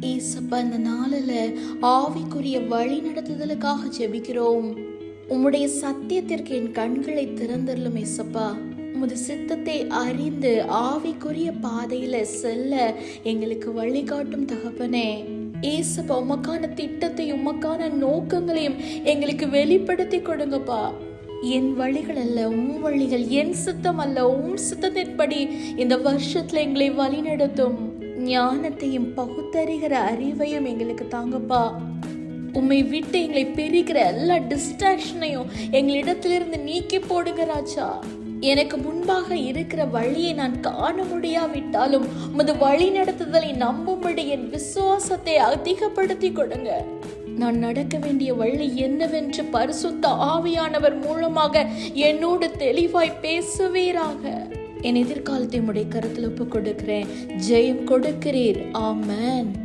ஏசப்பா, இந்த நாளில் ஆவிக்குரிய வழி நடத்துதலுக்காக ஜெபிக்கிறோம். உம்முடைய சத்தியத்திற்கு என் கண்களை திறந்தருளும் ஏசப்பா. உமது சித்தத்தை அறிந்து ஆவிக்குரிய பாதையில செல்ல எங்களுக்கு வழிகாட்டும் தகப்பனே. ஏசப்பா, உமக்கான திட்டத்தையும் உமக்கான நோக்கங்களையும் எங்களுக்கு வெளிப்படுத்தி கொடுங்கப்பா. என் வழிகள் அல்ல உம் வழிகள், என் சித்தம் அல்ல உம் சித்தத்தின்படி இந்த வருஷத்துல எங்களை வழிநடத்தும் ஞானத்தையும் பகுத்தறிகிற அறிவையும் எங்களுக்கு தாங்கப்பா. உம்மை விட்டு எங்களை பிரிக்கிற எல்லா டிஸ்ட்ராக்ஷனையும் எங்களிடத்திலிருந்து நீக்கி போடுங்க ராஜா. எனக்கு முன்பாக இருக்கிற வழியை நான் காண முடியாவிட்டாலும் உமது வழி நடத்துதலை நம்பும்படி என் விசுவாசத்தை அதிகப்படுத்தி கொடுங்க. நான் நடக்க வேண்டிய வழி என்னவென்று பரிசுத்த ஆவியானவர் மூலமாக என்னோடு தெளிவாய் பேசுவீராக. என் எதிர்காலத்தை உம்முடைய கருத்தில் ஒப்புக் கொடுக்கிறேன். ஜெயம் கொடுக்கிறீர். ஆமென்.